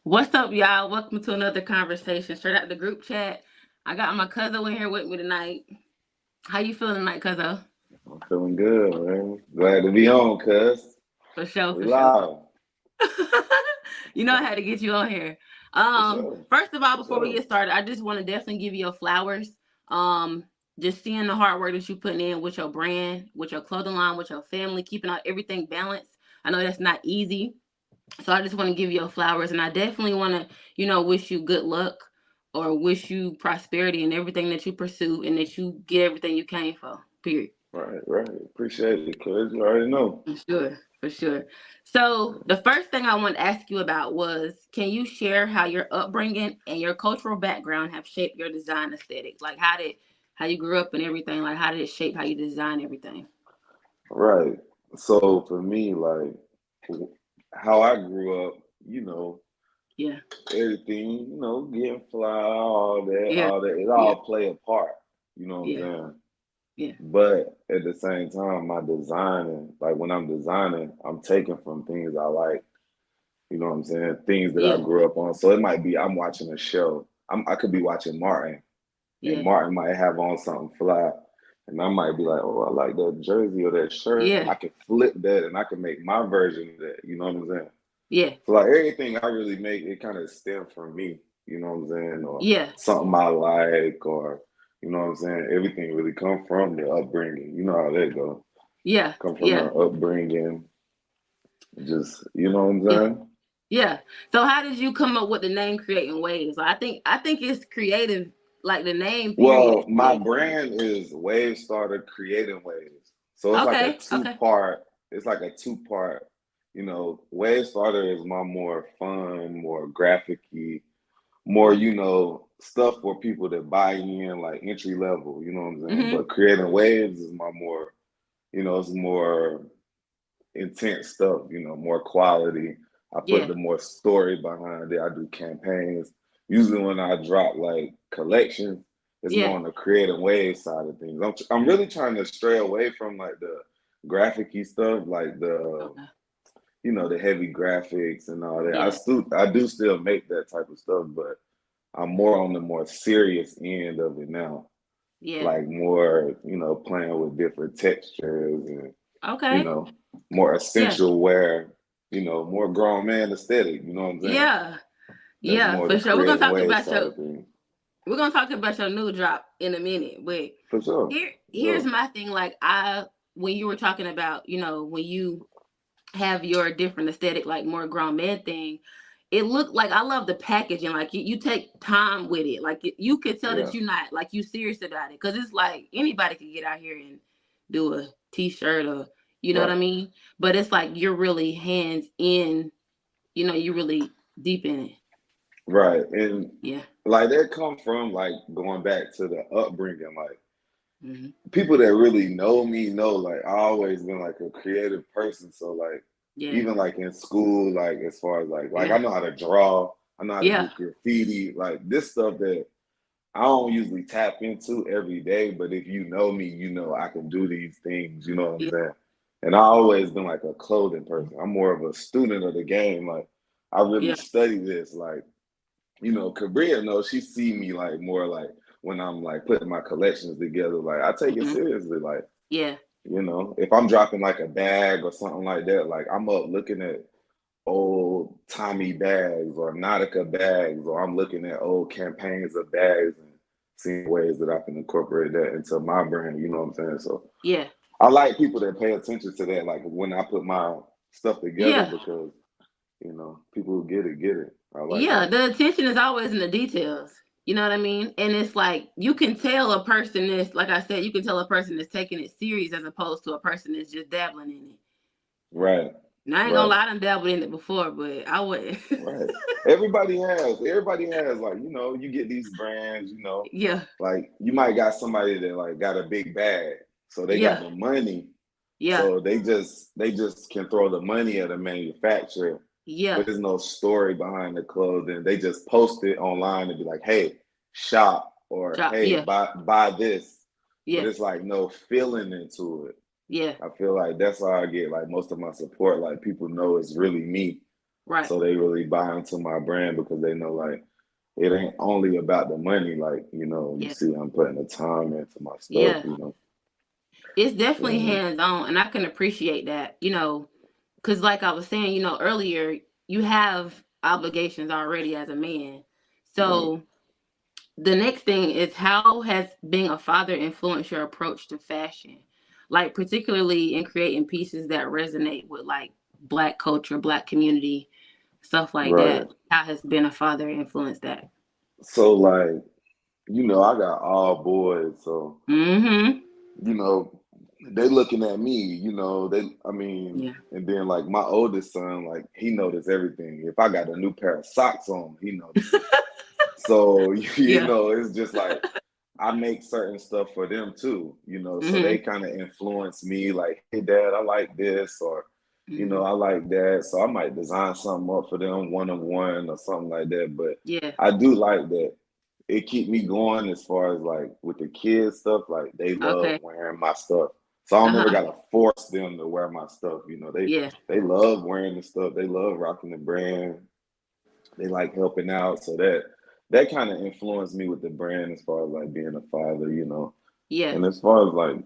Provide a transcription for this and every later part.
What's up, y'all? Welcome to another conversation straight out the group chat. I got my cousin in here with me tonight. How you feeling tonight, cousin? I'm feeling good, man. Glad to be on, cuz. For sure, We for sure. live. You know I had to get you on here. For sure. First of all, For before we sure. get started, I just want to definitely give you your flowers. Um, just seeing the hard work that you putting in with your brand, with your clothing line, with your family, keeping out everything balanced. I know that's not easy. So I just want to give you your flowers, and I definitely want to, wish you good luck or wish you prosperity in everything that you pursue and that you get everything you came for. Period. Right, right. Appreciate it, cuz. You already know. For sure, for sure. So the first thing I want to ask you about was, can you share how your upbringing and your cultural background have shaped your design aesthetic? Like how you grew up and everything. Like how did it shape how you design everything? Right. So for me, like how I grew up, you know, Yeah, everything, getting fly, all that, yeah, it yeah, all play a part. You know what I'm yeah, saying? yeah, But at the same time, my designing, like when I'm designing, I'm taking from things I like. You know what I'm saying? Things that I yeah, grew up on. So it might be I'm watching a show. I could be watching Martin, and yeah, Martin might have on something fly, and I might be like, oh, I like that jersey or that shirt. yeah, I can flip that, and I can make my version of that. You know what I'm saying? yeah, So like everything I really make, it kind of stems from me. You know what I'm saying? Or yeah, something I like, or you know what I'm saying? Everything really come from the upbringing. You know how that go. yeah, Come from the yeah, upbringing. Just you know what I'm yeah. saying? Yeah. So how did you come up with the name Creating Waves? I think it's creative. Like the name period is Well, my creative. brand is Wave Starter Creating Waves. So it's like a Okay. two Okay. part, it's like a two part, Wave Starter is my more fun, more graphic-y, more, Mhm. stuff for people that buy in like entry level, you know what I'm saying? Mhm. But Creating Waves is my more, it's more intense stuff, more quality. I put Yeah. the more story behind it. I do campaigns. Usually when I drop like collections, it's more Yeah. on the creative wave side of things. I'm really trying to stray away from like the graphic-y stuff, like Okay. the heavy graphics and all that. Yeah. I do still make that type of stuff, but I'm more on the more serious end of it now. Yeah. Like more, playing with different textures and you Okay. know, more Yeah. essential wear, more grown man aesthetic, you know what I'm saying? Yeah. That's Yeah. more For the sure. creative wave side of things. We're gonna talk about your new drop in a minute. But For sure. here's For my thing. Like when you were talking about, when you have your different aesthetic, like more grown man thing. It looked like I love the packaging. Like you take time with it. Like you could tell sure. that Yeah. you're not like you serious about it. Cause it's like anybody could get out here and do a t-shirt or you know what I Right. mean. But it's like you're really hands in. You really deep in it. Right. And Yeah. like that come from like going back to the upbringing. Like Hmm. people that really know me know like I always been like a creative person. So like Yeah. even like in school, like as far as like I Yeah. know how to draw, I know how to Yeah. do graffiti, like this stuff that I don't usually tap into every day, but if you know me, you know I can do these things, you know what I'm Yeah. saying? And I always been like a clothing person. I'm more of a student of the game. Like I really Yeah. study this. Like, Cabria knows she see me like more like when I'm like putting my collections together. Like I take it Hmm. seriously. Like, Yeah. if I'm dropping like a bag or something like that, like I'm up looking at old Tommy bags or Nautica bags, or I'm looking at old campaigns of bags and seeing ways that I can incorporate that into my brand. You know what I'm saying? So Yeah. I like people that pay attention to that. Like when I put my stuff together, Yeah. because people who get it. I like Yeah, that. the attention is always in the details. You know what I mean? And it's like you can tell a person is like I said, you can tell a person is taking it serious as opposed to a person that's just dabbling in it. Right, And I ain't gonna right, lie, I done dabbled in it before, but I wouldn't. right. Everybody has like you get these brands. Yeah, Like you might got somebody that like got a big bag, so they got yeah, the money. yeah, So they just can throw the money at a manufacturer, yeah, but there's no story behind the clothing. They just post it online and be like, "Hey, shop," or chop, "Hey, yeah, buy this," but yeah, it's like no feeling into it. yeah, I feel like that's how I get like most of my support. Like people know it's really me. Right. So they really buy into my brand because they know like it ain't only about the money. Like, you Yeah. see I'm putting the time into my stuff, Yeah. It's definitely Feel me? hands on, and I can appreciate that, because like I was saying, earlier, you have obligations already as a man. Right. So the next thing is, how has being a father influenced your approach to fashion? Like, particularly in creating pieces that resonate with like Black culture, Black community, stuff like Right. that. How has being a father influenced that? So like, I got all boys, so Mm-hmm. you know, they looking at me, I mean, Yeah. and then like my oldest son, like he noticed everything. If I got a new pair of socks on, he noticed it. So, Yeah. it's just like I make certain stuff for them too, so they Mm-hmm. kind of influence me like, hey dad, I like this, or Mm-hmm. I like that. So I might design something up for them one on one or something like that. But Yeah. I do like that it keep me going as far as like with the kids stuff, like they love Okay. wearing my stuff. So I don't never Uh-huh. gotta force them to wear my stuff. Yeah. They love wearing the stuff. They love rocking the brand. They like helping out. So that kind of influenced me with the brand as far as like being a father. Yeah. And as far as like,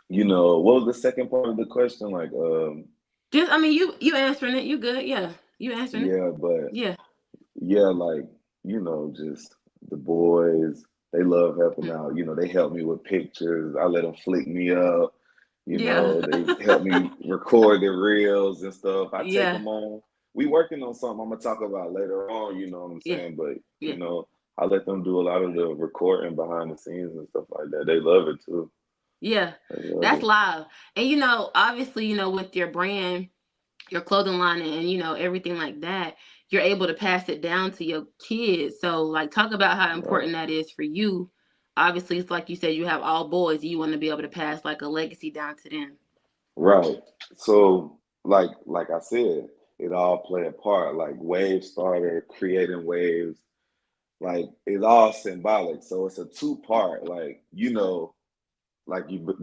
what was the second part of the question? Like, Just, I mean, you answering it. You good? Yeah. You answering it. yeah, but Yeah. yeah, like, just the boys, they love helping Mm. out. They help me with pictures. I let them flick me up. Yeah. They help me record the reels and stuff. I take Yeah. them on. We working on something I'm gonna talk about later on, you know what I'm Yeah. saying? But, Yeah. I let them do a lot of the recording behind the scenes and stuff like that. They love it too. Yeah. They love That's it. live. And obviously, with your brand, your clothing line, and everything like that, you're able to pass it down to your kids. So like, talk about how Right. important that is for you. Obviously, it's like you said, you have all boys. You want to be able to pass like a legacy down to them. Right. So like I said, it all play a part. Like Wave started creating waves, like it's all symbolic. So it's a two-part, like you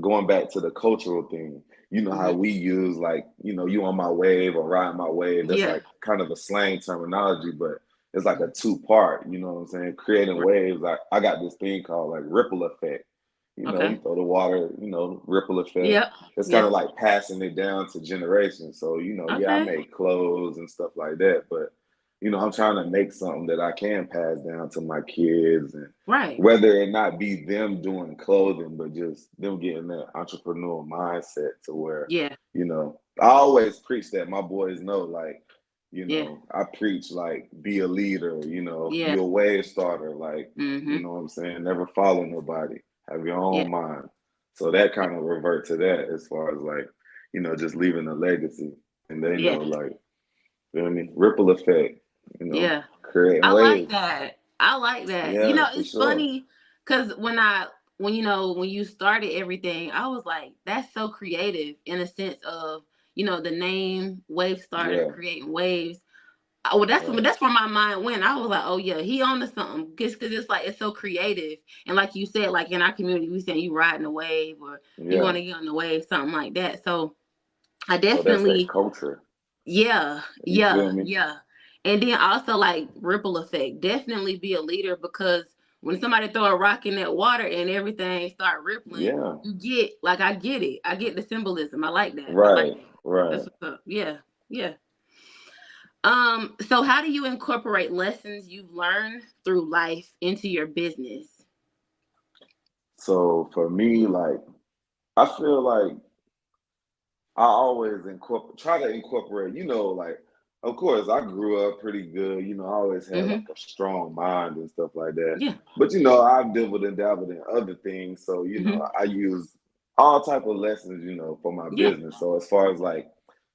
going back to the cultural thing. You know how Hmm. we use like, you on my wave or ride my wave. That's Yeah. like kind of a slang terminology, but it's like a two-part, you know what I'm saying? Creating Right. waves. Like I got this thing called like ripple effect. You Okay. throw the water, ripple effect. Yep. It's kind of Yep. like passing it down to generations. So, yeah, I Okay. make clothes and stuff like that, but I'm trying to make something that I can pass down to my kids, and Right. whether it not be them doing clothing, but just them getting that entrepreneurial mindset to where, Yeah. I always preach that. My boys know, like, Yeah. I preach like be a leader, be Yeah. a wave starter, like, you Hmm. know what I'm saying? Never follow nobody. Have your Yeah. own mind. So that Yeah. kind of revert to that as far as like, just leaving a legacy. And they know Yeah. like, feel me? Ripple effect, Yeah. creating I like waves. that. I like that. Yeah, for It's sure. funny because when you started everything, I was like, that's so creative in a sense of, the name Wave Starter, Yeah, creating waves. Well, right. that's where my mind went. I was like, oh yeah, he on to something. Because it's like, it's so creative. And like you said, like in our community, we saying you riding a wave, or you want Yeah. to get on the wave, something like that. So I So that's that definitely, culture. yeah, You feel yeah, me? yeah. And then also like ripple effect. Definitely be a leader, because when somebody throw a rock in that water and everything start rippling, Yeah. you get, like, I get it. I get the symbolism. I like that. I like Right. that. Right. That's what's up. Yeah. Yeah. So how do you incorporate lessons you've learned through life into your business? So for me, like I feel like I always try to incorporate, like of course I grew up pretty good, I always had Mm-hmm. like a strong mind and stuff like that. Yeah. But I've dabbled and dabbled in other things. So, Mm-hmm. I use all type of lessons, for my Yeah. business. So as far as like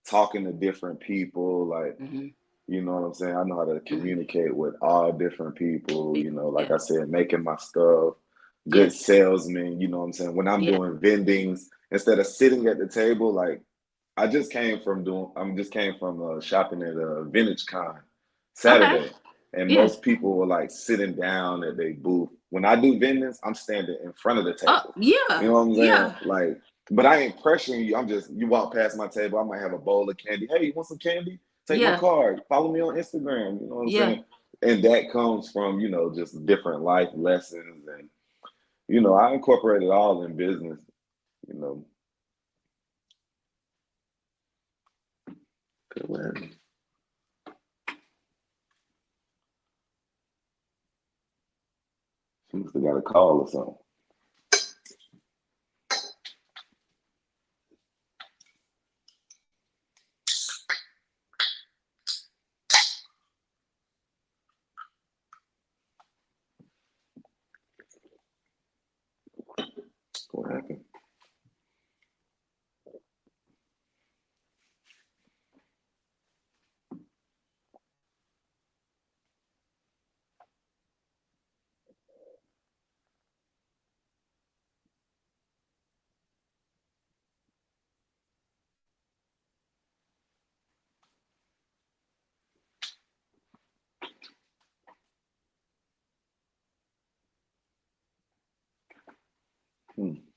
talking to different people, like, Mm-hmm. you know what I'm saying? I know how to Mm-hmm. communicate with all different people, People. like Yeah. I said, making my stuff, Yeah. good salesman, you know what I'm saying? When I'm Yeah. doing vendings, instead of sitting at the table, like I'm just came from shopping at a vintage con Okay. Saturday, and Yeah. most people were like sitting down at their booth. When I do vendings, I'm standing in front of the Oh table. You yeah. know what I'm saying? Yeah. Like, but I ain't pressuring you. I'm just you walk past my table, I might have a bowl of candy. Hey, you want some candy? take my Yeah. card, follow me on Instagram. You know what I'm Yeah. saying? And that comes from, just different life lessons. And, I incorporate it all in business, you know. She must have got a call or something. What happened? Hmm.